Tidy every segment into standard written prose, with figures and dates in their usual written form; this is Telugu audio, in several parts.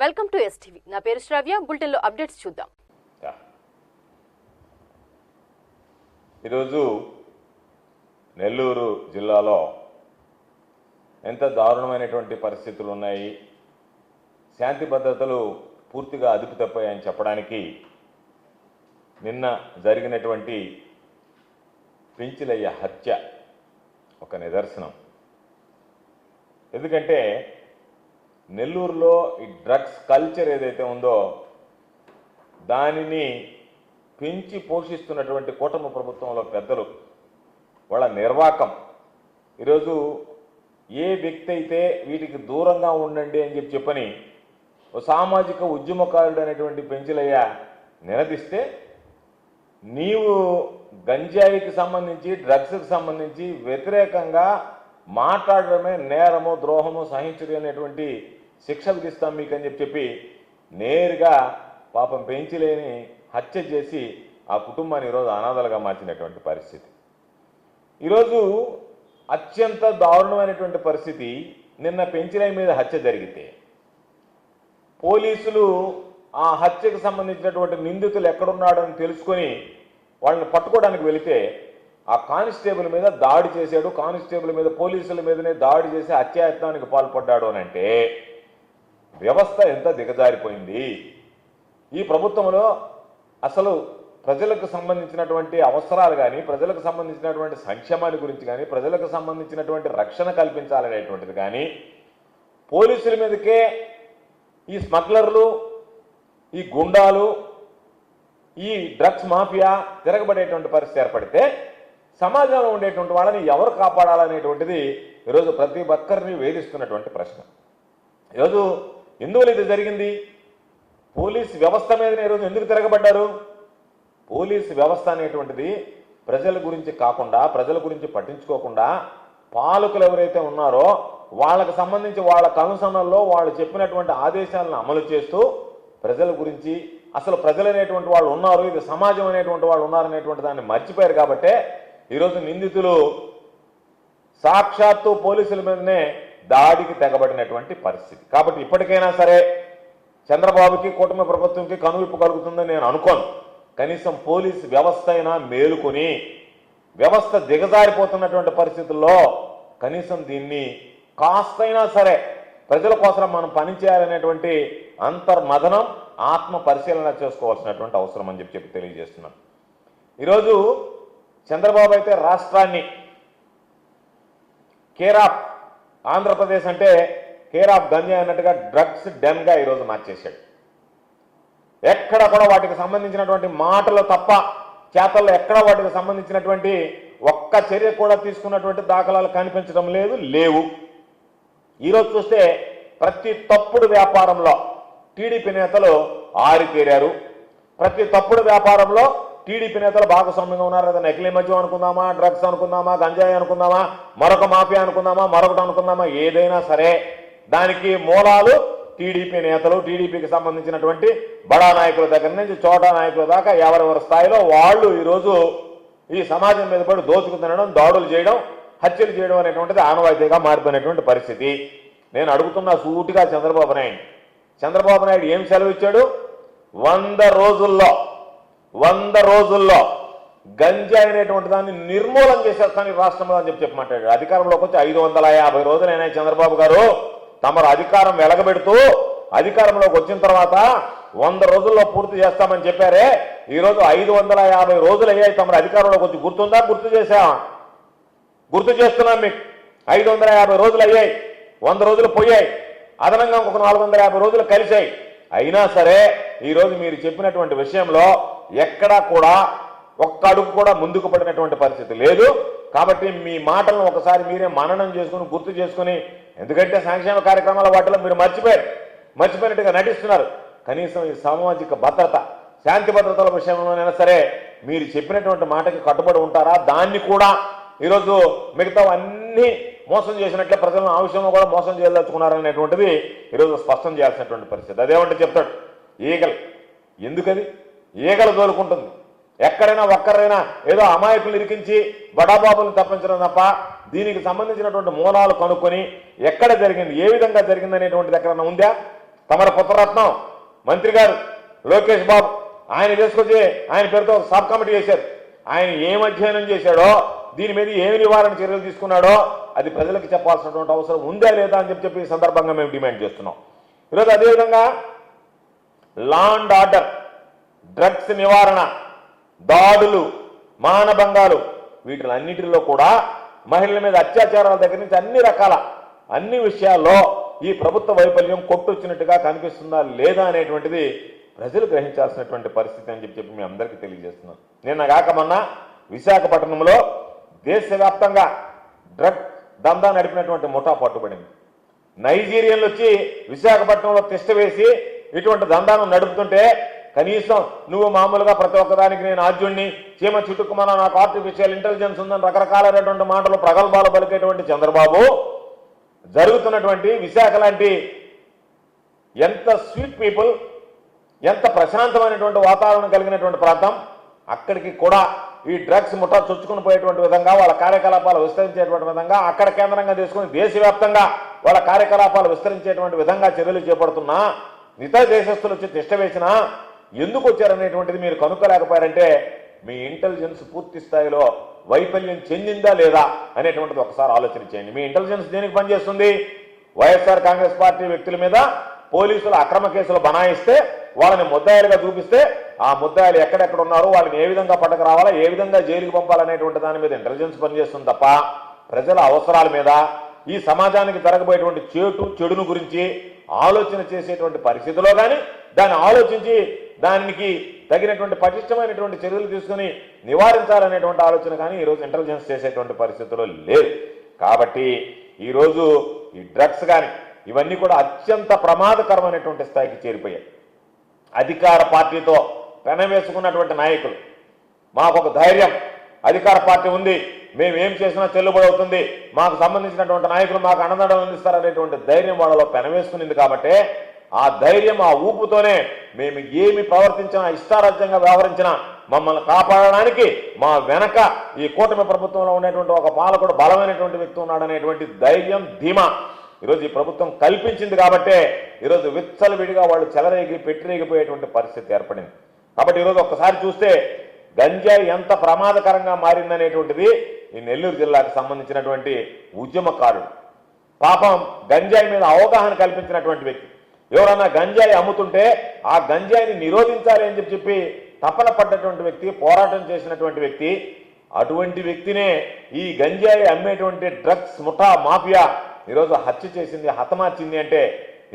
Welcome to STV. నా పేరు శ్రావ్య. బులెటిన్లో అప్డేట్స్ చూద్దాం. ఈరోజు నెల్లూరు జిల్లాలో ఎంత దారుణమైనటువంటి పరిస్థితులు ఉన్నాయి, శాంతి భద్రతలు పూర్తిగా అదుపు తప్పాయని చెప్పడానికి నిన్న జరిగినటువంటి పెంచిలయ్య హత్య ఒక నిదర్శనం. ఎందుకంటే నెల్లూరులో ఈ డ్రగ్స్ కల్చర్ ఏదైతే ఉందో దానిని పెంచి పోషిస్తున్నటువంటి కూటమి ప్రభుత్వంలో పెద్దలు వాళ్ళ నిర్వాకం. ఈరోజు ఏ వ్యక్తి అయితే వీటికి దూరంగా ఉండండి అని చెప్పని ఓ సామాజిక ఉద్యమకారుడు అనేటువంటి పెంచిలయ్య నిలదీస్తే నీవు గంజాయికి సంబంధించి డ్రగ్స్కి సంబంధించి వ్యతిరేకంగా మాట్లాడడమే నేరము, ద్రోహము, సహించడం అనేటువంటి శిక్ష విధిస్తాం మీకు అని చెప్పి నేరుగా పాపం పెంచిలేని హత్య చేసి ఆ కుటుంబాన్ని ఈరోజు అనాథలుగా మార్చినటువంటి పరిస్థితి. ఈరోజు అత్యంత దారుణమైనటువంటి పరిస్థితి. నిన్న పెంచిలయ్య మీద హత్య జరిగితే పోలీసులు ఆ హత్యకు సంబంధించినటువంటి నిందితులు ఎక్కడున్నాడని తెలుసుకొని వాళ్ళని పట్టుకోవడానికి వెళితే ఆ కానిస్టేబుల్ మీద దాడి చేశాడు, కానిస్టేబుల్ మీద పోలీసుల మీదనే దాడి చేసి హత్యాయత్నానికి పాల్పడ్డాడు అని అంటే వ్యవస్థ ఎంత దిగజారిపోయింది. ఈ ప్రభుత్వంలో అసలు ప్రజలకు సంబంధించినటువంటి అవసరాలు కానీ, ప్రజలకు సంబంధించినటువంటి సంక్షేమాన్ని గురించి కానీ, ప్రజలకు సంబంధించినటువంటి రక్షణ కల్పించాలనేటువంటిది కానీ, పోలీసుల మీదకే ఈ స్మగ్లర్లు, ఈ గుండాలు, ఈ డ్రగ్స్ మాఫియా తిరగబడేటువంటి పరిస్థితి ఏర్పడితే సమాజంలో ఉండేటువంటి వాళ్ళని ఎవరు కాపాడాలనేటువంటిది ఈరోజు ప్రతి ఒక్కరిని వేధిస్తున్నటువంటి ప్రశ్న. ఈరోజు ఎందువల్ల ఇది జరిగింది? పోలీస్ వ్యవస్థ మీదనే ఈరోజు ఎందుకు తిరగబడ్డారు? పోలీస్ వ్యవస్థ అనేటువంటిది ప్రజల గురించి కాకుండా, ప్రజల గురించి పట్టించుకోకుండా పాలకులు ఎవరైతే ఉన్నారో వాళ్ళకు సంబంధించి వాళ్ళ కనుసన్నల్లో వాళ్ళు చెప్పినటువంటి ఆదేశాలను అమలు చేస్తూ ప్రజల గురించి, అసలు ప్రజలు అనేటువంటి వాళ్ళు ఉన్నారు, ఇది సమాజం అనేటువంటి వాళ్ళు ఉన్నారనేటువంటి దాన్ని మర్చిపోయారు. కాబట్టే ఈరోజు నిందితులు సాక్షాత్తు పోలీసుల మీదనే దాడికి తెగబడినటువంటి పరిస్థితి. కాబట్టి ఇప్పటికైనా సరే చంద్రబాబుకి, కూటమి ప్రభుత్వంకి కనువిప్పు కలుగుతుందని నేను అనుకోను. కనీసం పోలీసు వ్యవస్థ అయినా మేలుకొని, వ్యవస్థ దిగజారిపోతున్నటువంటి పరిస్థితుల్లో కనీసం దీన్ని కాస్తైనా సరే ప్రజల కోసం మనం పనిచేయాలనేటువంటి అంతర్మథనం, ఆత్మ పరిశీలన చేసుకోవాల్సినటువంటి అవసరం అని చెప్పి తెలియజేస్తున్నాను. ఈరోజు చంద్రబాబు అయితే రాష్ట్రాన్ని కేర్ ఆఫ్ ఆంధ్రప్రదేశ్ అంటే కేర్ ఆఫ్ గంజాయి అన్నట్టుగా డ్రగ్స్ డెన్గా ఈరోజు మార్చేశాడు. ఎక్కడ కూడా వాటికి సంబంధించినటువంటి మాటలు తప్ప చేతల్లో ఎక్కడ వాటికి సంబంధించినటువంటి ఒక్క చర్య కూడా తీసుకున్నటువంటి దాఖలాలు కనిపించడం లేవు. ఈరోజు చూస్తే ప్రతి తప్పుడు వ్యాపారంలో టీడీపీ నేతలు ఆరితేరారు. ప్రతి తప్పుడు వ్యాపారంలో టీడీపీ నేతలు భాగస్వామ్యంగా ఉన్నారు. కదా, నకిలీ మద్యం అనుకుందామా, డ్రగ్స్ అనుకుందామా, గంజాయి అనుకుందామా, మరొక మాఫియా అనుకుందామా, మరొకటి అనుకుందామా, ఏదైనా సరే దానికి మూలాలు టీడీపీ నేతలు, టీడీపీకి సంబంధించినటువంటి బడా నాయకుల దగ్గర నుంచి చోటా నాయకుల దాకా ఎవరెవరి స్థాయిలో వాళ్ళు ఈరోజు ఈ సమాజం మీద పడి దోచుకు తినడం, దాడులు చేయడం, హత్యలు చేయడం అనేటువంటిది ఆనవాయితీగా మారిపోయినటువంటి పరిస్థితి. నేను అడుగుతున్న సూటిగా చంద్రబాబు నాయుడు ఏం సెలవు ఇచ్చాడు? 100 రోజుల్లో గంజాయి అనేటువంటి దాన్ని నిర్మూలన చేసేస్తాను ఈ రాష్ట్రంలో అని చెప్పి మాట్లాడాడు. అధికారంలోకి వచ్చి 550 రోజులైనా చంద్రబాబు గారు తమరు అధికారం వెలగబెడుతూ అధికారంలోకి వచ్చిన తర్వాత 100 రోజుల్లో పూర్తి చేస్తామని చెప్పారే. ఈరోజు 550 రోజులు అయ్యాయి తమరు అధికారంలోకి వచ్చి. గుర్తుందా? గుర్తు చేస్తున్నాం మీకు. 550 రోజులు అయ్యాయి, 100 రోజులు పోయాయి, అదనంగా ఒక 450 రోజులు కలిశాయి. అయినా సరే ఈరోజు మీరు చెప్పినటువంటి విషయంలో ఎక్కడా కూడా ఒక్క అడుగు కూడా ముందుకు పడినటువంటి పరిస్థితి లేదు. కాబట్టి మీ మాటలను ఒకసారి మీరే మననం చేసుకుని, గుర్తు చేసుకుని, ఎందుకంటే సంక్షేమ కార్యక్రమాల వాటిలో మీరు మర్చిపోయినట్టుగా నటిస్తున్నారు. కనీసం ఈ సామాజిక భద్రత, శాంతి భద్రతల విషయంలోనైనా సరే మీరు చెప్పినటువంటి మాటకి కట్టుబడి ఉంటారా? దాన్ని కూడా ఈరోజు మిగతావన్నీ మోసం చేసినట్లే ప్రజలను ఆ విషయంలో కూడా మోసం చేయదలుచుకున్నారనేటువంటిది ఈరోజు స్పష్టం చేయాల్సినటువంటి పరిస్థితి. అదేమంటే చెప్తాడు, ఈగలు ఎందుకది ఈగలు తోలుకుంటుంది. ఎక్కడైనా ఒక్కరైనా ఏదో అమాయకులు ఇరికించి బడాబాబులను తప్పించడం తప్ప దీనికి సంబంధించినటువంటి మూలాలు కనుక్కొని ఎక్కడ జరిగింది, ఏ విధంగా జరిగింది అనేటువంటిది ఎక్కడన్నా ఉందా? తమర పుత్రరత్నం మంత్రి గారు లోకేష్ బాబు ఆయన తీసుకొచ్చి ఆయన పేరుతో సబ్ కమిటీ చేశారు. ఆయన ఏం అధ్యయనం చేశాడో, దీని మీద ఏమి నివారణ చర్యలు తీసుకున్నాడో అది ప్రజలకు చెప్పాల్సినటువంటి అవసరం ఉందా లేదా అని చెప్పి ఈ సందర్భంగా మేము డిమాండ్ చేస్తున్నాం. ఈరోజు అదేవిధంగా లా అండ్ ఆర్డర్, డ్రగ్స్ నివారణ, దాడులు, మానభంగాలు వీటిలన్నిటిలో కూడా మహిళల మీద అత్యాచారాల దగ్గర నుంచి అన్ని విషయాల్లో ఈ ప్రభుత్వ వైఫల్యం కొట్టొచ్చినట్టుగా కనిపిస్తుందా లేదా అనేటువంటిది ప్రజలు గ్రహించాల్సినటువంటి పరిస్థితి అని చెప్పి మీ అందరికీ తెలియజేస్తున్నాను. నిన్న కాక మొన్న విశాఖపట్నంలో దేశవ్యాప్తంగా డ్రగ్ దందా నడిపినటువంటి ముఠా పట్టుబడింది. నైజీరియన్లు వచ్చి విశాఖపట్నంలో తిష్ట వేసి ఇటువంటి దందాను నడుపుతుంటే కనీసం నువ్వు మామూలుగా ప్రతి ఒక్కదానికి నేను ఆద్యుణ్ణి, చీమ చుట్టుకుమన, నాకు ఆర్టిఫిషియల్ ఇంటెలిజెన్స్ ఉందని రకరకాలైనటువంటి మాటలు ప్రగల్భాలు పలికేటువంటి చంద్రబాబు జరుగుతున్నటువంటి విశాఖ లాంటి ఎంత స్వీట్ పీపుల్, ఎంత ప్రశాంతమైనటువంటి వాతావరణం కలిగినటువంటి ప్రాంతం, అక్కడికి కూడా ఈ డ్రగ్స్ ముఠా చొచ్చుకుని పోయేటువంటి విధంగా వాళ్ళ కార్యకలాపాలు విస్తరించేటువంటి విధంగా అక్కడ కేంద్రంగా తీసుకుని దేశవ్యాప్తంగా వాళ్ళ కార్యకలాపాలు విస్తరించేటువంటి విధంగా చర్యలు చేపడుతున్నా ఇతర దేశస్తులు వచ్చి తిష్ట వేసినా ఎందుకు వచ్చారనేటువంటిది మీరు కనుక్కోలేకపోయారంటే మీ ఇంటెలిజెన్స్ పూర్తి స్థాయిలో వైఫల్యం చెందిందా లేదా అనేటువంటిది ఒకసారి ఆలోచన చేయండి. మీ ఇంటెలిజెన్స్ దేనికి పనిచేస్తుంది? వైఎస్ఆర్ కాంగ్రెస్ పార్టీ వ్యక్తుల మీద పోలీసులు అక్రమ కేసులు బనాయిస్తే వాళ్ళని ముద్దాయిలుగా చూపిస్తే ఆ ముద్దాయిలు ఎక్కడెక్కడ ఉన్నారో వాళ్ళని ఏ విధంగా పట్టకు రావాలా, ఏ విధంగా జైలుకి పంపాలనేటువంటి దాని మీద ఇంటెలిజెన్స్ పనిచేస్తుంది తప్ప ప్రజల అవసరాల మీద, ఈ సమాజానికి జరగబోయేటువంటి చెడును గురించి ఆలోచన చేసేటువంటి పరిస్థితిలో కానీ దాన్ని ఆలోచించి దానికి తగినటువంటి పటిష్టమైనటువంటి చర్యలు తీసుకుని నివారించాలనేటువంటి ఆలోచన కానీ ఈరోజు ఇంటెలిజెన్స్ చేసేటువంటి పరిస్థితుల్లో లేదు. కాబట్టి ఈరోజు ఈ డ్రగ్స్ కానీ ఇవన్నీ కూడా అత్యంత ప్రమాదకరమైనటువంటి స్థాయికి చేరిపోయాయి. అధికార పార్టీతో పెనవేసుకున్నటువంటి నాయకులు, మాకు ఒక ధైర్యం, అధికార పార్టీ ఉంది, మేము ఏం చేసినా చెల్లుబడి అవుతుంది, మాకు సంబంధించినటువంటి నాయకులు మాకు అండదండలు అందిస్తారనేటువంటి ధైర్యం వాళ్ళలో పెనవేసుకునింది. కాబట్టి ఆ ధైర్యం, ఆ ఊపుతోనే మేము ఏమి ప్రవర్తించినా, ఇష్టారాజ్యంగా వ్యవహరించినా మమ్మల్ని కాపాడడానికి మా వెనక ఈ కూటమి ప్రభుత్వంలో ఉండేటువంటి ఒక పాలకుడు బలమైనటువంటి వ్యక్తి ఉన్నాడనేటువంటి ధైర్యం, ధీమా ఈరోజు ఈ ప్రభుత్వం కల్పించింది. కాబట్టే ఈరోజు విచ్చలవిడిగా వాళ్ళు చెలరేగి పెట్టిరేగిపోయేటువంటి పరిస్థితి ఏర్పడింది. కాబట్టి ఈరోజు ఒక్కసారి చూస్తే గంజాయి ఎంత ప్రమాదకరంగా మారిందనేటువంటిది ఈ నెల్లూరు జిల్లాకు సంబంధించినటువంటి ఉద్యమకారుడు, పాపం గంజాయి మీద అవగాహన కల్పించినటువంటి వ్యక్తి, ఎవరన్నా గంజాయి అమ్ముతుంటే ఆ గంజాయిని నిరోధించాలి అని చెప్పి తపన పడ్డటువంటి వ్యక్తి, పోరాటం చేసినటువంటి వ్యక్తి, అటువంటి వ్యక్తినే ఈ గంజాయి అమ్మేటువంటి డ్రగ్స్ ముఠా మాఫియా ఈరోజు హత్య చేసింది, హతమార్చింది అంటే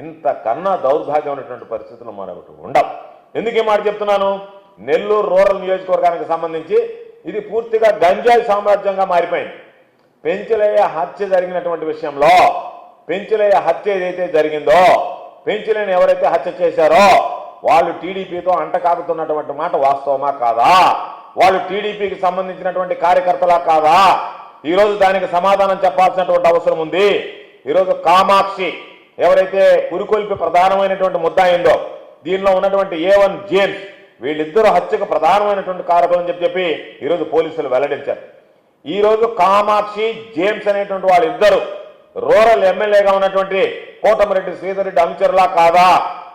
ఇంతకన్నా దౌర్భాగ్యమైనటువంటి పరిస్థితులు మరొకటి ఉండవు. ఎందుకు మాట చెప్తున్నాను? నెల్లూరు రూరల్ నియోజకవర్గానికి సంబంధించి ఇది పూర్తిగా గంజాయి సామ్రాజ్యంగా మారిపోయింది. పెంచలయ్య హత్య జరిగినటువంటి విషయంలో, పెంచలయ్య హత్య ఏదైతే జరిగిందో, పెంచలేని ఎవరైతే హత్య చేశారో వాళ్ళు టీడీపీతో అంటకాగుతున్నటువంటి మాట వాస్తవమా కాదా? వాళ్ళు టీడీపీకి సంబంధించినటువంటి కార్యకర్తలా కాదా? ఈరోజు దానికి సమాధానం చెప్పాల్సినటువంటి అవసరం ఉంది. ఈరోజు కామాక్షి ఎవరైతే పురికొల్పి ప్రధానమైనటువంటి ముద్దాయిందో, దీనిలో ఉన్నటువంటి A1 జేమ్స్, వీళ్ళిద్దరూ హత్యకు ప్రధానమైనటువంటి కారకులు అని చెప్పి ఈరోజు పోలీసులు వెల్లడించారు. ఈరోజు కామాక్షి, జేమ్స్ అనేటువంటి వాళ్ళిద్దరు రూరల్ ఎమ్మెల్యేగా ఉన్నటువంటి కోటమిరెడ్డి శ్రీధర్ రెడ్డి అనుచరులా కాదా?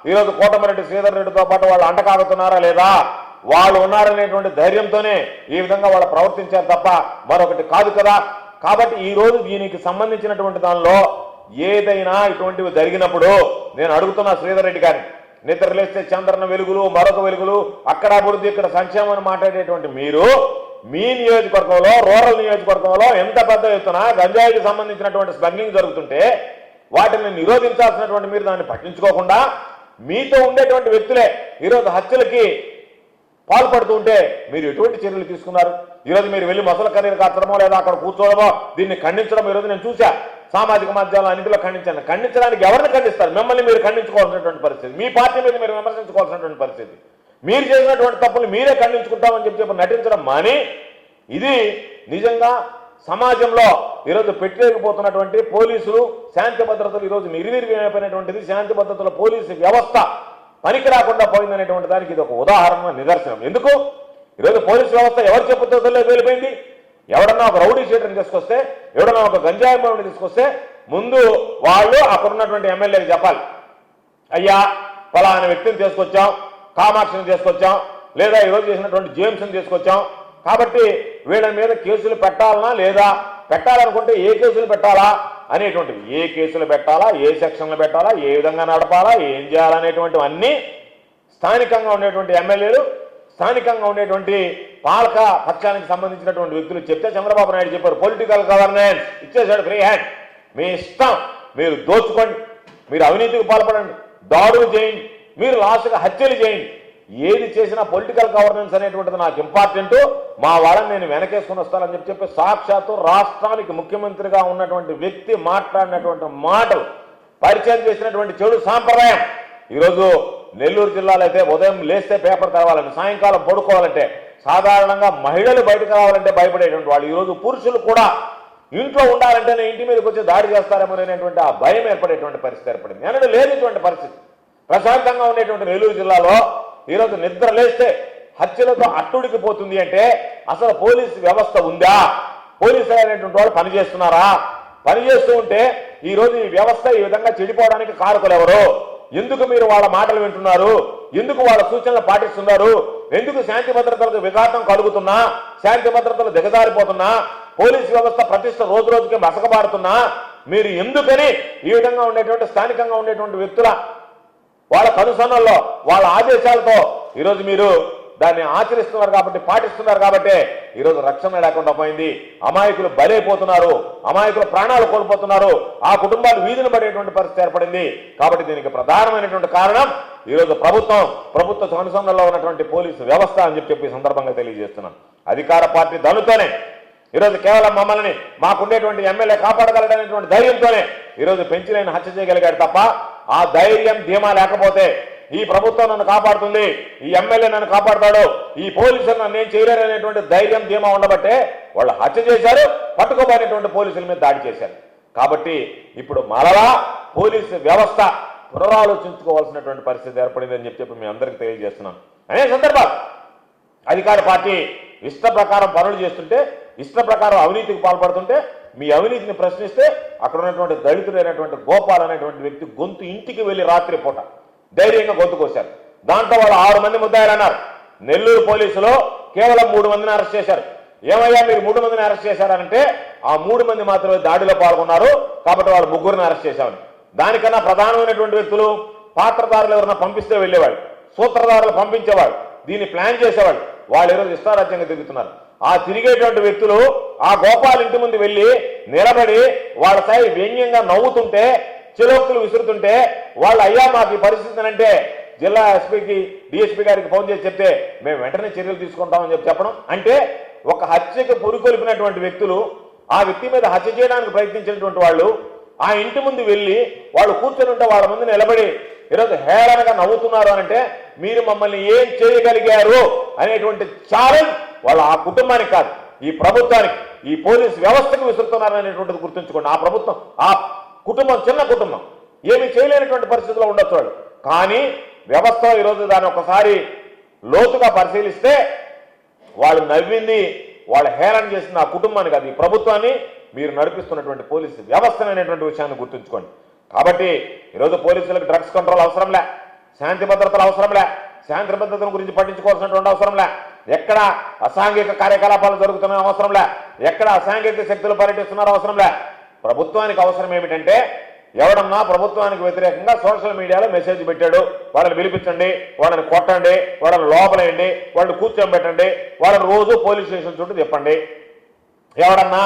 ఈరోజు కోటమిరెడ్డి శ్రీధర్ రెడ్డితో పాటు వాళ్ళు అంటకాగుతున్నారా లేదా? వాళ్ళు ఉన్నారనేటువంటి ధైర్యంతోనే ఈ విధంగా వాళ్ళు ప్రవర్తించారు తప్ప మరొకటి కాదు కదా. కాబట్టి ఈ రోజు దీనికి సంబంధించినటువంటి దానిలో ఏదైనా ఇటువంటివి జరిగినప్పుడు నేను అడుగుతున్నా శ్రీధర్ రెడ్డి గారిని, నిద్రలేస్తే చంద్రన వెలుగులు, మరొక వెలుగులు, అక్కడ అభివృద్ధి, ఇక్కడ సంక్షేమం మాట్లాడేటువంటి మీరు మీ నియోజకవర్గంలో, రూరల్ నియోజకవర్గంలో ఎంత పెద్ద ఎత్తున గంజాయికి సంబంధించినటువంటి స్మగ్లింగ్ జరుగుతుంటే వాటిని నిరోధించాల్సినటువంటి మీరు దాన్ని పట్టించుకోకుండా మీతో ఉండేటువంటి వ్యక్తులే ఈరోజు హత్యలకి పాల్పడుతూ ఉంటే మీరు ఎటువంటి చర్యలు తీసుకున్నారు? ఈరోజు మీరు వెళ్ళి మొసల కర్రీలు కాచడమో లేదా అక్కడ కూర్చోవడమో, దీన్ని ఖండించడం ఈరోజు నేను చూసా సామాజిక మాధ్యమాలు అన్నింటిలో ఖండించాను. ఖండించడానికి ఎవరిని ఖండిస్తారు? మిమ్మల్ని మీరు ఖండించుకోవాల్సినటువంటి పరిస్థితి, మీ పార్టీ మీద మీరు విమర్శించుకోవాల్సినటువంటి పరిస్థితి, మీరు చేసినటువంటి తప్పులు మీరే ఖండించుకుంటామని చెప్పి నటించడం మాని, ఇది నిజంగా సమాజంలో ఈరోజు పెట్టలేకపోతున్నటువంటి పోలీసులు, శాంతి భద్రతలు ఈరోజు నిర్వీర్యమైపోయినటువంటిది, శాంతి భద్రతల పోలీసు వ్యవస్థ పనికి రాకుండా పోయిందనేటువంటి దానికి ఇది ఒక ఉదాహరణ, నిదర్శనం. ఎందుకు ఈరోజు పోలీసు వ్యవస్థ ఎవరు చెప్పుతో వెళ్ళిపోయింది? ఎవడన్నా ఒక రౌడీ షీటర్ని తీసుకొస్తే, ఎవడన్నా ఒక గంజాయి తీసుకొస్తే ముందు వాళ్ళు అక్కడ ఉన్నటువంటి ఎమ్మెల్యేకి చెప్పాలి, అయ్యా ఫలానా వ్యక్తిని తీసుకొచ్చాం, కామాక్షిని తీసుకొచ్చాం, లేదా ఈరోజు చేసినటువంటి జేమ్స్ని తీసుకొచ్చాం, కాబట్టి వీళ్ళ మీద కేసులు పెట్టాలనా లేదా, పెట్టాలనుకుంటే ఏ కేసులు పెట్టాలా అనేటువంటివి, ఏ కేసులు పెట్టాలా, ఏ సెక్షన్లు పెట్టాలా, ఏ విధంగా నడపాలా, ఏం చేయాలనేటువంటివన్నీ స్థానికంగా ఉండేటువంటి ఎమ్మెల్యేలు, స్థానికంగా ఉండేటువంటి పాలక పక్షానికి సంబంధించినటువంటి వ్యక్తులు చెప్తే చంద్రబాబు నాయుడు చెప్పారు పొలిటికల్ గవర్నెన్స్ ఇచ్చేసాడు, ఫ్రీ హ్యాండ్, మీ ఇష్టం, మీరు దోచుకోండి, మీరు అవినీతికి పాల్పడండి, దాడులు చేయండి, మీరు లాస్ట్గా హత్యలు చేయండి, ఏది చేసినా పొలిటికల్ గవర్నెన్స్ అనేటువంటిది నాకు ఇంపార్టెంట్, మా వాళ్ళని నేను వెనకేసుకుని వస్తానని చెప్పి సాక్షాత్తు రాష్ట్రానికి ముఖ్యమంత్రిగా ఉన్నటువంటి వ్యక్తి మాట్లాడినటువంటి మాటలు, పరిచయం చేసినటువంటి చెడు సాంప్రదాయం. ఈరోజు నెల్లూరు జిల్లాలో అయితే ఉదయం లేస్తే పేపర్ కావాలంటే, సాయంకాలం పడుకోవాలంటే, సాధారణంగా మహిళలు బయటకు రావాలంటే భయపడేటువంటి వాళ్ళు ఈరోజు పురుషులు కూడా ఇంట్లో ఉండాలంటేనే ఇంటి మీదకి వచ్చి దాడి చేస్తారేమో అనేటువంటి ఆ భయం ఏర్పడేటువంటి పరిస్థితి ఏర్పడింది. ఎన్నడూ లేనిటువంటి పరిస్థితి. ప్రశాంతంగా ఉండేటువంటి నెల్లూరు జిల్లాలో ఈరోజు నిద్ర లేస్తే హత్యలతో అట్టుడికి పోతుంది అంటే అసలు పోలీసు వ్యవస్థ ఉందా, పోలీసులు అనేటువంటి వాళ్ళు పనిచేస్తున్నారా, పనిచేస్తూ ఉంటే ఈరోజు ఈ వ్యవస్థ ఈ విధంగా చెడిపోవడానికి కారకులు ఎవరు, ఎందుకు మీరు వాళ్ళ మాటలు వింటున్నారు, ఎందుకు వాళ్ళ సూచనలు పాటిస్తున్నారు, ఎందుకు శాంతి భద్రతలకు విఘాతం కలుగుతున్నా, శాంతి భద్రతలు దిగజారిపోతున్నా, పోలీసు వ్యవస్థ ప్రతిష్ట రోజు రోజుకి మసకబారుతున్నా, మీరు ఎందుకని ఈ విధంగా ఉండేటువంటి స్థానికంగా ఉండేటువంటి వ్యక్తుల వాళ్ళ కనుసన్నల్లో వాళ్ళ ఆదేశాలతో ఈరోజు మీరు దాన్ని ఆచరిస్తున్నారు కాబట్టి, పాటిస్తున్నారు కాబట్టి ఈరోజు రక్షణ లేకుండా పోయింది, అమాయకులు బలైపోతున్నారు, అమాయకులు ప్రాణాలు కోల్పోతున్నారు, ఆ కుటుంబాలు వీధిని పడేటువంటి పరిస్థితి ఏర్పడింది. కాబట్టి దీనికి ప్రధానమైనటువంటి కారణం ఈరోజు ప్రభుత్వ కనుసన్నల్లో ఉన్నటువంటి పోలీసు వ్యవస్థ అని చెప్పి సందర్భంగా తెలియజేస్తున్నాను. అధికార పార్టీ దళుతోనే ఈరోజు కేవలం మమ్మల్ని మాకుండేటువంటి ఎమ్మెల్యే కాపాడగలడనేటువంటి ధైర్యంతోనే ఈరోజు పెంచిలేని హత్య చేయగలిగాడు తప్ప, ఆ ధైర్యం ధీమా లేకపోతే ఈ ప్రభుత్వం నన్ను కాపాడుతుంది, ఈ ఎమ్మెల్యే నన్ను కాపాడుతాడు, ఈ పోలీసులు నన్ను ఏం చేయలేరు అనేటువంటి ధైర్యం ధీమా ఉండబట్టే వాళ్ళు హత్య చేశారు, పట్టుకోబోయినటువంటి పోలీసుల మీద దాడి చేశారు. కాబట్టి ఇప్పుడు మరలా పోలీసు వ్యవస్థ పునరాలోచించుకోవాల్సినటువంటి పరిస్థితి ఏర్పడిందని చెప్పి మీ అందరికీ తెలియజేస్తున్నాను. అనే సందర్భాలు అధికార పార్టీ ఇష్ట ప్రకారం పనులు చేస్తుంటే, ఇష్ట ప్రకారం అవినీతికి పాల్పడుతుంటే, మీ అవినీతిని ప్రశ్నిస్తే అక్కడ ఉన్నటువంటి దళితుడైనటువంటి గోపాల్ అనేటువంటి వ్యక్తి గొంతు ఇంటికి వెళ్ళి రాత్రి పూట ధైర్యంగా గొంతు కోశారు. దాంట్లో వాళ్ళు 6 మంది ముద్దాయిలు అన్నారు. నెల్లూరు పోలీసులో కేవలం 3 మందిని అరెస్ట్ చేశారు. ఏమయ్యా మీరు 3 మందిని అరెస్ట్ చేశారంటే ఆ 3 మంది మాత్రమే దాడిలో పాల్గొన్నారు కాబట్టి వాళ్ళు 3గురిని అరెస్ట్ చేశామని. దానికన్నా ప్రధానమైనటువంటి వ్యక్తులు పాత్రదారులు ఎవరన్నా పంపిస్తే వెళ్ళేవాళ్ళు, సూత్రధారులు పంపించేవాళ్ళు, దీన్ని ప్లాన్ చేసేవాళ్ళు, వాళ్ళు ఈరోజు ఇష్టారాజ్యంగా తిరుగుతున్నారు. ఆ తిరిగేటువంటి వ్యక్తులు ఆ గోపాల్ ఇంటి ముందు వెళ్ళి నిలబడి వాళ్ళ స్థాయి వ్యంగ్యంగా నవ్వుతుంటే, చిలోక్తులు విసురుతుంటే వాళ్ళు అయ్యా మాకు ఈ పరిస్థితి అంటే జిల్లా ఎస్పీకి డిఎస్పీ గారికి ఫోన్ చేసి చెప్తే మేము వెంటనే చర్యలు తీసుకుంటామని చెప్పడం అంటే, ఒక హత్యకు పురికొల్పినటువంటి వ్యక్తులు ఆ వ్యక్తి మీద హత్య చేయడానికి ప్రయత్నించినటువంటి వాళ్ళు ఆ ఇంటి ముందు వెళ్ళి వాళ్ళు కూర్చొని ఉంటే వాళ్ళ ముందు నిలబడి ఈరోజు హేళనగా నవ్వుతున్నారు అంటే మీరు మమ్మల్ని ఏం చేయగలిగారు అనేటువంటి ఛాలెంజ్ వాళ్ళు ఆ కుటుంబానికి కాదు, ఈ ప్రభుత్వానికి, ఈ పోలీస్ వ్యవస్థకు విసురుతున్నారు అనేటువంటిది గుర్తుంచుకోండి. ఆ ప్రభుత్వం, ఆ కుటుంబం చిన్న కుటుంబం, ఏమీ చేయలేనటువంటి పరిస్థితిలో ఉండొచ్చు వాళ్ళు. కానీ వ్యవస్థ ఈరోజు దాన్ని ఒకసారి లోతుగా పరిశీలిస్తే వాళ్ళు నవ్వింది, వాళ్ళు హేళన చేసిన ఆ కుటుంబాన్ని కాదు, ఈ ప్రభుత్వాన్ని, మీరు నడిపిస్తున్నటువంటి పోలీసు వ్యవస్థ అనేటువంటి విషయాన్ని గుర్తుంచుకోండి. కాబట్టి ఈరోజు పోలీసులకు డ్రగ్స్ కంట్రోల్ అవసరంలే, శాంతి భద్రతలు అవసరంలే, శాంతి భద్రతల గురించి పట్టించుకోవాల్సినటువంటి అవసరంలే, ఎక్కడ అసాంఘిక కార్యకలాపాలు జరుగుతున్న అవసరంలే, ఎక్కడ అసాంఘిక శక్తులు పర్యటిస్తున్నారో అవసరంలే. ప్రభుత్వానికి అవసరం ఏమిటంటే ఎవడన్నా ప్రభుత్వానికి వ్యతిరేకంగా సోషల్ మీడియాలో మెసేజ్ పెట్టాడు, వాళ్ళని పిలిపించండి, వాళ్ళని కొట్టండి, వాళ్ళని లోపలేయండి, వాళ్ళని కూర్చోబెట్టండి, వాళ్ళని రోజు పోలీస్ స్టేషన్ చుట్టూ తిప్పండి. ఎవడన్నా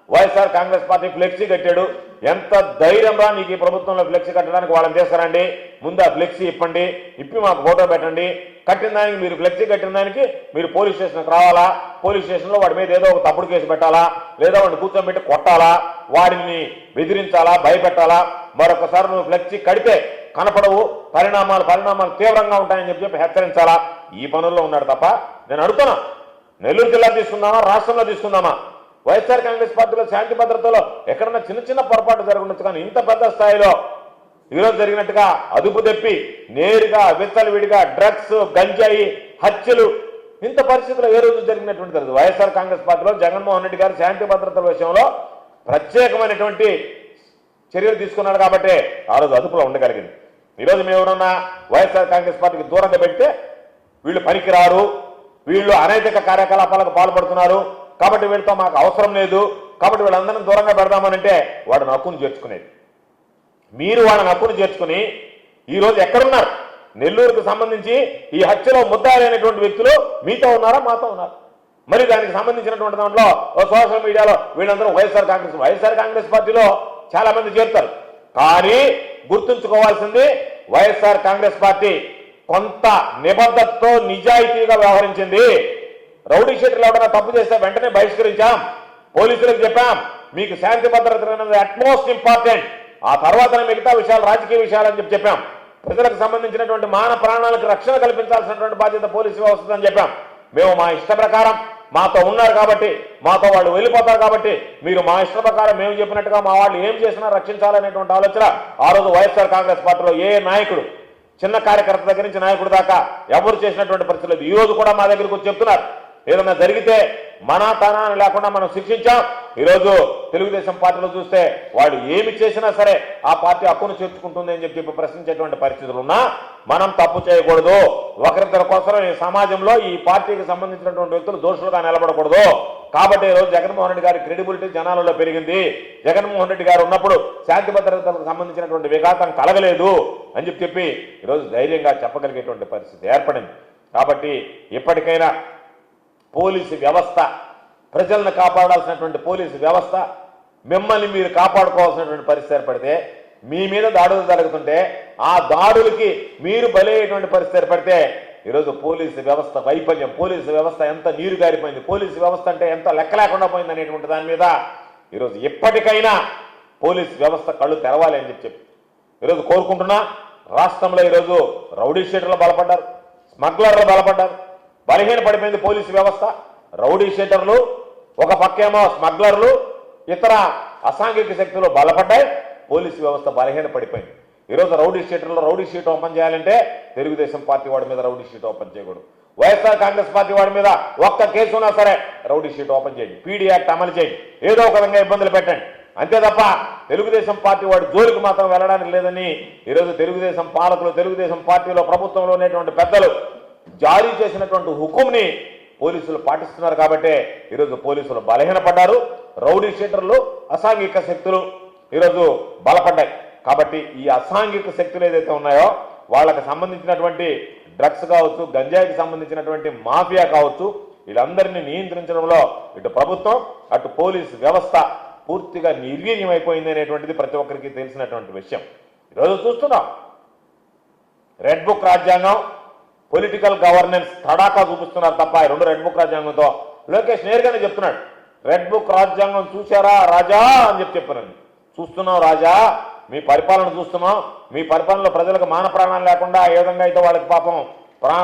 వైఎస్ఆర్ కాంగ్రెస్ పార్టీ ఫ్లెక్సీ కట్టాడు, ఎంత ధైర్యం రా నీకు ఈ ప్రభుత్వంలో ఫ్లెక్సీ కట్టడానికి, వాళ్ళని తీసుకురండి, ముందు ఆ ఫ్లెక్సీ ఇప్పండి, ఇప్పి మాకు ఫోటో పెట్టండి, కట్టిన దానికి మీరు ఫ్లెక్సీ కట్టిన దానికి మీరు పోలీస్ స్టేషన్కి రావాలా, పోలీస్ స్టేషన్లో వాడి మీద ఏదో ఒక తప్పుడు కేసు పెట్టాలా, లేదా వాడిని కూర్చోబెట్టి కొట్టాలా, వాడిని బెదిరించాలా, భయపెట్టాలా. మరొకసారి నువ్వు ఫ్లెక్సీ కడితే కనపడవు, పరిణామాలు తీవ్రంగా ఉంటాయని చెప్పి హెచ్చరించాలా. ఈ పనుల్లో ఉన్నాడు తప్ప నేను అడుగుతున్నా, నెల్లూరు జిల్లా తీసుకుందామా, రాష్ట్రంలో తీసుకుందామా, వైఎస్ఆర్ కాంగ్రెస్ పార్టీలో శాంతి భద్రతలో ఎక్కడన్నా చిన్న పొరపాటు జరగవచ్చు, కానీ ఇంత పెద్ద స్థాయిలో ఈరోజు జరిగినట్టుగా అదుపు తెప్పి నేరుగా విచ్చలవిడిగా డ్రగ్స్, గంజాయి, హత్యలు, ఇంత పరిస్థితుల్లో ఏ రోజు జరిగినటువంటి తెలియదు. వైఎస్ఆర్ కాంగ్రెస్ పార్టీలో జగన్మోహన్ రెడ్డి గారు శాంతి భద్రతల విషయంలో ప్రత్యేకమైనటువంటి చర్యలు తీసుకున్నాడు కాబట్టి ఆ రోజు అదుపులో ఉండగలిగింది. ఈరోజు మేము ఎవరన్నా వైఎస్ఆర్ కాంగ్రెస్ పార్టీకి దూరంగా పెడితే వీళ్ళు పనికిరారు, వీళ్ళు అనైతిక కార్యకలాపాలకు పాల్పడుతున్నారు, కాబట్టి వీళ్ళతో మాకు అవసరం లేదు, కాబట్టి వీళ్ళందరినీ దూరంగా పెడదామనంటే వాడు హక్కును చేర్చుకునేది. మీరు వాళ్ళని హక్కును చేర్చుకుని ఈరోజు ఎక్కడున్నారు? నెల్లూరుకు సంబంధించి ఈ హత్యలో ముద్దాయిలైనటువంటి వ్యక్తులు మీతో ఉన్నారా, మాతో ఉన్నారు? మరి దానికి సంబంధించినటువంటి దాంట్లో సోషల్ మీడియాలో వీళ్ళందరూ వైఎస్ఆర్ కాంగ్రెస్ పార్టీలో చాలా మంది చేరుతారు. కానీ గుర్తుంచుకోవాల్సింది, వైఎస్ఆర్ కాంగ్రెస్ పార్టీ కొంత నిబద్ధతతో నిజాయితీగా వ్యవహరించింది. రౌడీ షీటర్లు ఎవరైనా తప్పు చేస్తే వెంటనే బహిష్కరించాం, పోలీసులకు చెప్పాం, మీకు శాంతి భద్రత అనేది అట్మోస్ట్ ఇంపార్టెంట్, ఆ తర్వాత మిగతా విషయాలు రాజకీయ విషయాలు అని చెప్పాం. ప్రజలకు సంబంధించినటువంటి మాన ప్రాణాలకు రక్షణ కల్పించాల్సినటువంటి బాధ్యత పోలీసు వ్యవస్థ అని చెప్పాం. మేము మా ఇష్ట ప్రకారం, మాతో ఉన్నారు కాబట్టి, మాతో వాళ్ళు వెళ్ళిపోతారు కాబట్టి, మీరు మా ఇష్ట ప్రకారం మేము చెప్పినట్టుగా మా వాళ్ళు ఏం చేసినా రక్షించాలనేటువంటి ఆలోచన ఆ రోజు వైఎస్ఆర్ కాంగ్రెస్ పార్టీలో ఏ నాయకుడు, చిన్న కార్యకర్త దగ్గర నుంచి నాయకుడు దాకా ఎవరు చేసినటువంటి పరిస్థితి లేదు. ఈ రోజు కూడా మా దగ్గరికి వచ్చి చెప్తున్నారు, ఏదన్నా జరిగితే మన తనాన్ని లేకుండా మనం శిక్షించాం. ఈరోజు తెలుగుదేశం పార్టీలో చూస్తే వాళ్ళు ఏమి చేసినా సరే ఆ పార్టీ హక్కును చేర్చుకుంటుంది అని చెప్పి ప్రశ్నించేటువంటి పరిస్థితులు ఉన్నా మనం తప్పు చేయకూడదు. ఒకరిద్దరి కోసం ఈ సమాజంలో ఈ పార్టీకి సంబంధించినటువంటి వ్యక్తులు దోషులుగా నిలబడకూడదు. కాబట్టి ఈరోజు జగన్మోహన్ రెడ్డి గారి క్రెడిబిలిటీ జనాలలో పెరిగింది. జగన్మోహన్ రెడ్డి గారు ఉన్నప్పుడు శాంతి భద్రతలకు సంబంధించినటువంటి విఘాతం కలగలేదు అని చెప్పి ఈరోజు ధైర్యంగా చెప్పగలిగేటువంటి పరిస్థితి ఏర్పడింది. కాబట్టి ఇప్పటికైనా పోలీసు వ్యవస్థ, ప్రజలను కాపాడాల్సినటువంటి పోలీసు వ్యవస్థ, మిమ్మల్ని మీరు కాపాడుకోవాల్సినటువంటి పరిస్థితి ఏర్పడితే, మీ మీద దాడులు జరుగుతుంటే ఆ దాడులకి మీరు బలయ్యేటువంటి పరిస్థితి ఏర్పడితే ఈరోజు పోలీసు వ్యవస్థ వైఫల్యం, పోలీసు వ్యవస్థ ఎంత నీరు గారిపోయింది, పోలీసు వ్యవస్థ అంటే ఎంత లెక్క లేకుండా పోయింది అనేటువంటి దాని మీద ఈరోజు ఎప్పటికైనా పోలీసు వ్యవస్థ కళ్ళు తెరవాలి అని చెప్పి ఈరోజు కోరుకుంటున్నా. రాష్ట్రంలో ఈరోజు రౌడీ షీటర్లు బలపడ్డారు, స్మగ్లర్లు బలపడ్డారు, బలహీన పడిపోయింది పోలీసు వ్యవస్థ. రౌడీ షీటర్లు ఒక పక్కేమో, స్మగ్లర్లు, ఇతర అసాంఘిక శక్తులు బలపడ్డాయి, పోలీసు వ్యవస్థ బలహీన పడిపోయింది. ఈరోజు రౌడీ షీటర్లు రౌడీ షీట్ ఓపెన్ చేయాలంటే తెలుగుదేశం పార్టీ వాడి మీద రౌడీ షీట్ ఓపెన్ చేయకూడదు. వైఎస్ఆర్ కాంగ్రెస్ పార్టీ వాడి మీద ఒక్క కేసు ఉన్నా సరే రౌడీ షీట్ ఓపెన్ చేయండి, పీడీ యాక్ట్ అమలు చేయండి, ఏదో ఒక విధంగా ఇబ్బందులు పెట్టండి. అంతే తప్ప తెలుగుదేశం పార్టీ వాడి జోలికి మాత్రం వెళ్ళడానికి లేదని ఈరోజు తెలుగుదేశం పాలకులు, తెలుగుదేశం పార్టీలో ప్రభుత్వంలో ఉన్నటువంటి పెద్దలు జారీ చేసినటువంటి హుకుంని పోలీసులు పాటిస్తున్నారు. కాబట్టి ఈరోజు పోలీసులు బలహీనపడ్డారు, రౌడీ షీటర్లు, అసాంఘిక శక్తులు ఈరోజు బలపడ్డాయి. కాబట్టి ఈ అసాంఘిక శక్తులు ఏదైతే ఉన్నాయో వాళ్ళకి సంబంధించినటువంటి డ్రగ్స్ కావచ్చు, గంజాయికి సంబంధించినటువంటి మాఫియా కావచ్చు, వీళ్ళందరినీ నియంత్రించడంలో ఇటు ప్రభుత్వం, అటు పోలీసు వ్యవస్థ పూర్తిగా నిర్వీర్యమైపోయింది అనేటువంటిది ప్రతి ఒక్కరికి తెలిసినటువంటి విషయం. ఈరోజు చూస్తున్నాం, రెడ్ బుక్ రాజ్యాంగం, పొలిటికల్ గవర్నెన్స్ తడాకా చూపిస్తున్నారు తప్ప ఈ రెండు రెడ్ బుక్ రాజ్యాంగంతో లోకేష్ నేరుగానే చెప్తున్నాడు, రెడ్ బుక్ రాజ్యాంగం చూశారా రాజా అని చెప్పాను. చూస్తున్నాం రాజా, మీ పరిపాలన చూస్తున్నాం, మీ పరిపాలనలో ప్రజలకు మాన ప్రాణాలు లేకుండా ఏ విధంగా అయితే వాళ్ళకి పాపం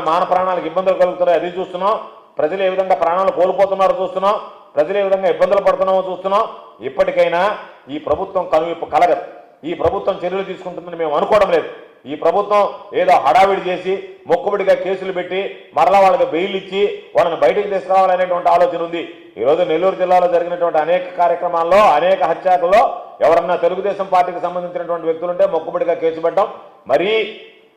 మాన ప్రాణాలకు ఇబ్బందులు కలుగుతున్నాయి అది చూస్తున్నాం, ప్రజలు ఏ విధంగా ప్రాణాలు కోల్పోతున్నారో చూస్తున్నాం, ప్రజలు ఏ విధంగా ఇబ్బందులు పడుతున్నామో చూస్తున్నాం. ఇప్పటికైనా ఈ ప్రభుత్వం కనువిప్పు కలగదు, ఈ ప్రభుత్వం చర్యలు తీసుకుంటుందని మేము అనుకోవడం లేదు. ఈ ప్రభుత్వం ఏదో హడావిడి చేసి మొక్కుబడిగా కేసులు పెట్టి మరలా వాళ్ళకి బెయిల్ ఇచ్చి వాళ్ళని బయటకు తీసుకురావాలనేటువంటి ఆలోచన ఉంది. ఈరోజు నెల్లూరు జిల్లాలో జరిగినటువంటి అనేక కార్యక్రమాల్లో, అనేక హత్యాకుల్లో ఎవరన్నా తెలుగుదేశం పార్టీకి సంబంధించినటువంటి వ్యక్తులుంటే మొక్కుబడిగా కేసు పెట్టడం, మరీ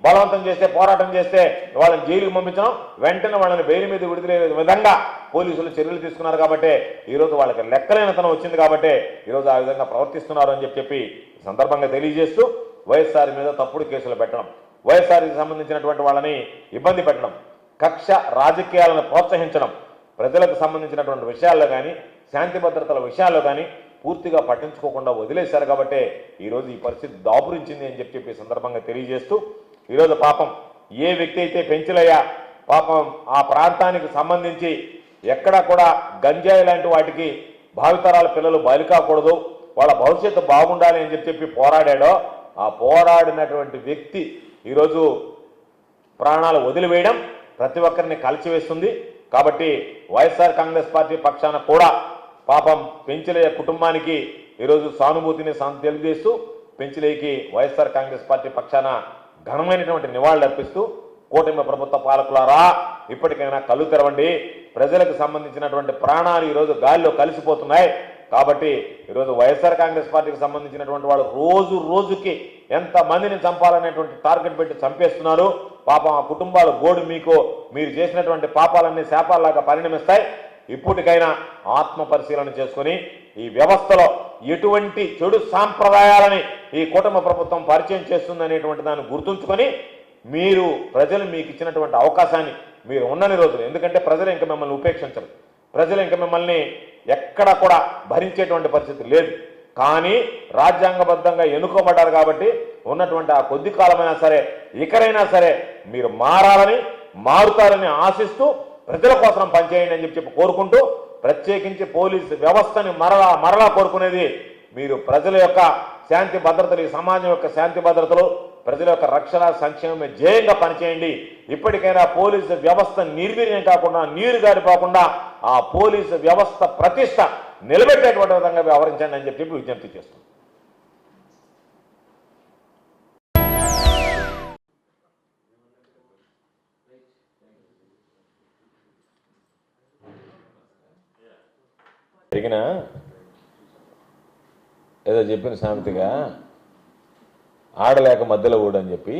బలవంతం చేస్తే, పోరాటం చేస్తే వాళ్ళని జైలుకి పంపించడం, వెంటనే వాళ్ళని బెయిల్ మీద విడుదలయ్యే విధంగా పోలీసులు చర్యలు తీసుకున్నారు. కాబట్టి ఈరోజు వాళ్ళకి లెక్కలేనితనం వచ్చింది. కాబట్టి ఈరోజు ఆ విధంగా ప్రవర్తిస్తున్నారు అని చెప్పి ఈ సందర్భంగా తెలియజేస్తూ, వైఎస్ఆర్ మీద తప్పుడు కేసులు పెట్టడం, వైఎస్ఆర్కి సంబంధించినటువంటి వాళ్ళని ఇబ్బంది పెట్టడం, కక్ష రాజకీయాలను ప్రోత్సహించడం, ప్రజలకు సంబంధించినటువంటి విషయాల్లో కానీ, శాంతి భద్రతల విషయాల్లో కానీ పూర్తిగా పట్టించుకోకుండా వదిలేశారు. కాబట్టి ఈరోజు ఈ పరిస్థితి దాపురించింది అని చెప్పి ఈ సందర్భంగా తెలియజేస్తూ, ఈరోజు పాపం ఏ వ్యక్తి అయితే పెంచులయ్యా పాపం ఆ ప్రాంతానికి సంబంధించి ఎక్కడా కూడా గంజాయి లాంటి వాటికి భావితరాల పిల్లలు బలి కాకూడదు, వాళ్ళ భవిష్యత్తు బాగుండాలి అని చెప్పి పోరాడాడో ఆ పోరాడినటువంటి వ్యక్తి ఈరోజు ప్రాణాలు వదిలివేయడం ప్రతి ఒక్కరిని కలిసివేస్తుంది. కాబట్టి వైఎస్ఆర్ కాంగ్రెస్ పార్టీ పక్షాన కూడా పాపం పెంచులయ్య కుటుంబానికి ఈరోజు సానుభూతిని తెలియజేస్తూ, పెంచులయ్యకి వైఎస్ఆర్ కాంగ్రెస్ పార్టీ పక్షాన ఘనమైనటువంటి నివాళులు అర్పిస్తూ, కూటమి ప్రభుత్వ పాలకులారా ఇప్పటికైనా కళ్ళు తెరవండి, ప్రజలకు సంబంధించినటువంటి ప్రాణాలు ఈరోజు గాలిలో కలిసిపోతున్నాయి, కాబట్టి ఈరోజు వైఎస్ఆర్ కాంగ్రెస్ పార్టీకి సంబంధించినటువంటి వాళ్ళు రోజు రోజుకి ఎంతమందిని చంపాలనేటువంటి టార్గెట్ పెట్టి చంపేస్తున్నారు. పాపం ఆ కుటుంబాల గోడు మీరు చేసినటువంటి పాపాలన్నీ శాపాల్లాగా పరిణమిస్తాయి. ఇప్పటికైనా ఆత్మ పరిశీలన చేసుకుని ఈ వ్యవస్థలో ఎటువంటి చెడు సాంప్రదాయాలని ఈ కూటమి ప్రభుత్వం పరిచయం చేస్తుందనేటువంటి దాన్ని గుర్తుంచుకొని ప్రజలు మీకు ఇచ్చినటువంటి అవకాశాన్ని మీరు ఉన్నన్ని రోజులు, ఎందుకంటే ప్రజలు ఇంకా మిమ్మల్ని ఉపేక్షించరు, ప్రజలు ఇంకా మిమ్మల్ని ఎక్కడ కూడా భరించేటువంటి పరిస్థితి లేదు. కానీ రాజ్యాంగబద్ధంగా ఎన్నుకోబడ్డారు కాబట్టి ఉన్నటువంటి ఆ కొద్ది కాలమైనా సరే ఇకరైనా సరే మీరు మారుతారని ఆశిస్తూ ప్రజల కోసం పనిచేయండి అని చెప్పి కోరుకుంటూ, ప్రత్యేకించి పోలీసు వ్యవస్థని మరలా కోరుకునేది మీరు ప్రజల యొక్క శాంతి భద్రతలు, ఈ సమాజం యొక్క శాంతి భద్రతలు, ప్రజల యొక్క రక్షణ సంక్షేమమే ధ్యేయంగా పనిచేయండి. ఇప్పటికైనా పోలీసు వ్యవస్థ నిర్వీర్యం కాకుండా, నీరు గారిపోకుండా ఆ పోలీసు వ్యవస్థ ప్రతిష్ట నిలబెట్టేటువంటి విధంగా వ్యవహరించండి అని చెప్పి విజ్ఞప్తి చేస్తుంది. జరిగిన ఏదో చెప్పిన సామెతగా ఆడలేక మధ్యలో ఊడని చెప్పి,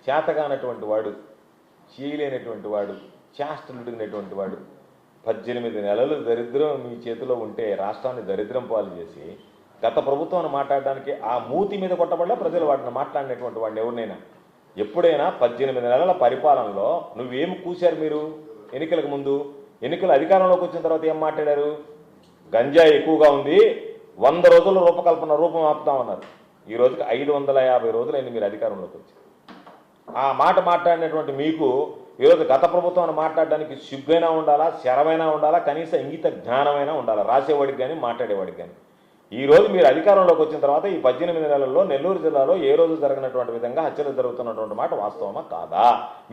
చేతగానటువంటి వాడు, చేయలేనటువంటి వాడు, చేష్టలుడినటువంటి వాడు 18 నెలలు దరిద్రం మీ చేతిలో ఉంటే రాష్ట్రాన్ని దరిద్రం పాలు చేసి గత ప్రభుత్వాన్ని మాట్లాడడానికి ఆ మూతి మీద కొట్టబడ్డా ప్రజలు వాటిని మాట్లాడినటువంటి వాడిని ఎవరినైనా ఎప్పుడైనా 18 నెలల పరిపాలనలో నువ్వేం కూశారు? మీరు ఎన్నికలకు ముందు, ఎన్నికల అధికారంలోకి వచ్చిన తర్వాత ఏం మాట్లాడారు? గంజాయి ఎక్కువగా ఉంది, 100 రోజుల్లో రూపం ఆపుతామన్నారు. ఈ రోజుకి 550 రోజులైంది మీరు అధికారంలోకి వచ్చి. ఆ మాట మాట్లాడినటువంటి మీకు ఈరోజు గత ప్రభుత్వాన్ని మాట్లాడడానికి సిగ్గైనా ఉండాలా, శరమైనా ఉండాలా, కనీస ఇంగిత జ్ఞానమైనా ఉండాలా, రాసేవాడికి కానీ మాట్లాడేవాడికి కానీ. ఈరోజు మీరు అధికారంలోకి వచ్చిన తర్వాత ఈ 18 నెలల్లో నెల్లూరు జిల్లాలో ఏ రోజు జరగనటువంటి విధంగా హత్యలు జరుగుతున్నటువంటి మాట వాస్తవమా కాదా?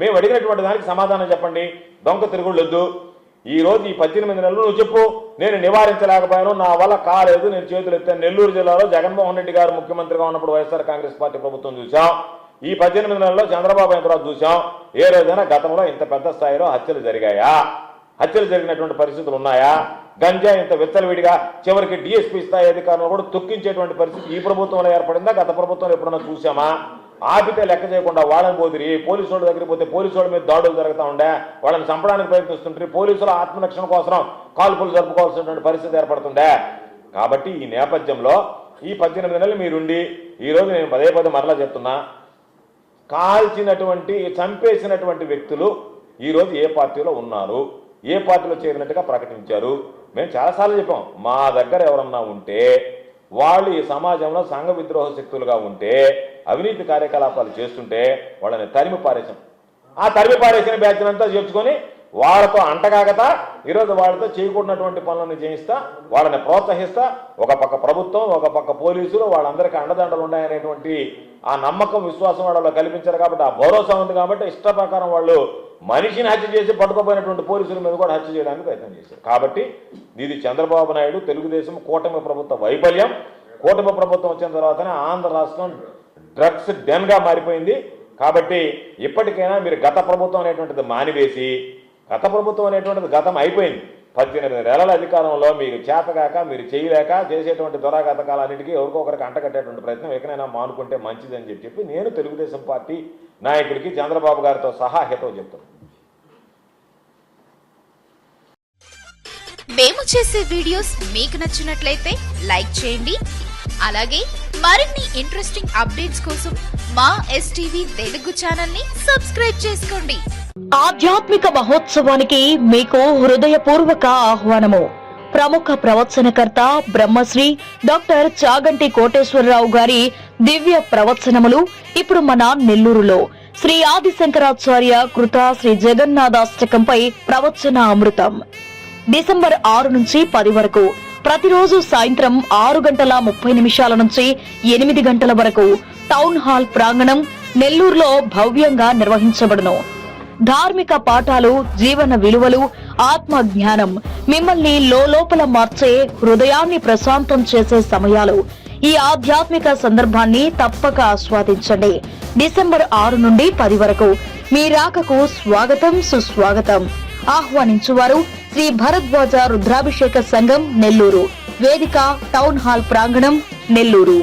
మేము అడిగినటువంటి దానికి సమాధానం చెప్పండి. దొంగ తిరుగుళ్ళొద్దు. ఈ రోజు ఈ 18 నెలలు నువ్వు చెప్పు, నేను నివారించలేకపోయాను, నా వల్ల కాలేదు, నేను చేతులు ఎత్తాను. నెల్లూరు జిల్లాలో జగన్మోహన్ రెడ్డి గారు ముఖ్యమంత్రిగా ఉన్నప్పుడు వైఎస్ఆర్ కాంగ్రెస్ పార్టీ ప్రభుత్వం చూసాం. ఈ 18 నెలల్లో చంద్రబాబు అయిన తర్వాత చూసాం. ఏ రోజైనా గతంలో ఇంత పెద్ద స్థాయిలో హత్యలు జరిగాయా? హత్యలు జరిగినటువంటి పరిస్థితులు ఉన్నాయా? గంజా ఇంత విచ్చలవిడిగా చివరికి డిఎస్పీ స్థాయి అధికారులు కూడా తొక్కించేటువంటి పరిస్థితి ఈ ప్రభుత్వంలో ఏర్పడిందా? గత ప్రభుత్వంలో ఎప్పుడన్నా చూసామా? ఆపితే లెక్క చేయకుండా వాళ్ళని పోతిరి, పోలీసు వాళ్ళ దగ్గరికి పోతే పోలీసు వాళ్ళ మీద దాడులు జరుగుతూ ఉండే, వాళ్ళని చంపడానికి ప్రయత్నిస్తుంటారు, పోలీసుల ఆత్మరక్షణ కోసం కాల్పులు జరుపుకోవాల్సినటువంటి పరిస్థితి ఏర్పడుతుండే. కాబట్టి ఈ నేపథ్యంలో ఈ 18 నెలలు మీరుండి ఈరోజు నేను పదే మరలా చెప్తున్నా, చంపేసినటువంటి వ్యక్తులు ఈరోజు ఏ పార్టీలో ఉన్నారు, ఏ పార్టీలో చేరినట్టుగా ప్రకటించారు. మేము చాలాసార్లు చెప్పాం, మా దగ్గర ఎవరన్నా ఉంటే వాళ్ళు ఈ సమాజంలో సంఘ విద్రోహ శక్తులుగా ఉంటే, అవినీతి కార్యకలాపాలు చేస్తుంటే వాళ్ళని తరిమి పారేసాం. ఆ తరిమి పారేసిన బ్యాచ్నంతా చేర్చుకొని వాళ్ళతో అంటగాగత ఈరోజు వాళ్ళతో చేయకూడనటువంటి పనులను చేయిస్తా, వాళ్ళని ప్రోత్సహిస్తా, ఒక పక్క ప్రభుత్వం, ఒక పక్క పోలీసులు వాళ్ళందరికీ అండదండలు ఉన్నాయనేటువంటి ఆ నమ్మకం, విశ్వాసం వాళ్ళలో కల్పించారు. కాబట్టి ఆ భరోసా ఉంది. కాబట్టి ఇష్ట ప్రకారం వాళ్ళు మనిషిని హత్య చేసి పట్టుకోపోయినటువంటి పోలీసుల మీద కూడా హత్య చేయడానికి ప్రయత్నం చేశారు. కాబట్టి ఇది చంద్రబాబు నాయుడు, తెలుగుదేశం, కూటమి ప్రభుత్వ వైఫల్యం. కూటమి ప్రభుత్వం వచ్చిన తర్వాతనే ఆంధ్ర రాష్ట్రం డ్రగ్స్ డెన్గా మారిపోయింది. కాబట్టి ఇప్పటికైనా మీరు గత ప్రభుత్వం అనేటువంటిది మానివేసి, గత ప్రభుత్వం అనేటువంటిది గతం అయిపోయింది. 18 నెలల అధికారంలో మీకు చేతగాక, మీరు చేయలేక చేసేటువంటి దురాఘాతకాలన్నిటికీ ఎవరికొకరికి అంటగట్టేటువంటి ప్రయత్నం ఎక్కడైనా మానుకుంటే మంచిదని చెప్పి నేను తెలుగుదేశం పార్టీ నాయకుడికి చంద్రబాబు గారితో సహా హితవు చెప్తున్నాను. మేము చేసే వీడియోస్ మీకు నచ్చినట్లయితే లైక్ చేయండి. అలాగే మరిన్ని ఇంట్రెస్టింగ్ అప్డేట్స్ కోసం మా ఎస్టీవీ తెలుగు ఛానల్ ని సబ్స్క్రైబ్ చేసుకోండి. ఆధ్యాత్మిక మహోత్సవానికి మీకు హృదయపూర్వక ఆహ్వానము. ప్రముఖ ప్రవచనకర్త బ్రహ్మశ్రీ డాక్టర్ చాగంటి కోటేశ్వరరావు గారి దివ్య ప్రవచనములు ఇప్పుడు మన నెల్లూరులో శ్రీ ఆదిశంకరాచార్య కృత శ్రీ జగన్నాథాష్టకంపై ప్రవచన అమృతం. డిసెంబర్ 6 నుంచి 10 వరకు ప్రతిరోజు సాయంత్రం 6:30 నుంచి 8 గంటల వరకు టౌన్ హాల్ ప్రాంగణం నెల్లూరులో భవ్యంగా నిర్వహించబడును. ధార్మిక పాఠాలు, జీవన విలువలు, ఆత్మ జ్ఞానం మిమ్మల్ని లోపల మార్చే, హృదయాన్ని ప్రశాంతం చేసే సమయాలు. ఈ ఆధ్యాత్మిక సందర్భాన్ని తప్పక ఆస్వాదించండి. డిసెంబర్ 6 నుండి 10 వరకు మీ రాకకు స్వాగతం, సుస్వాగతం. ఆహ్వానించువారు శ్రీ భరద్వాజ రుద్రాభిషేక సంఘం నెల్లూరు. వేదిక టౌన్ హాల్ ప్రాంగణం నెల్లూరు.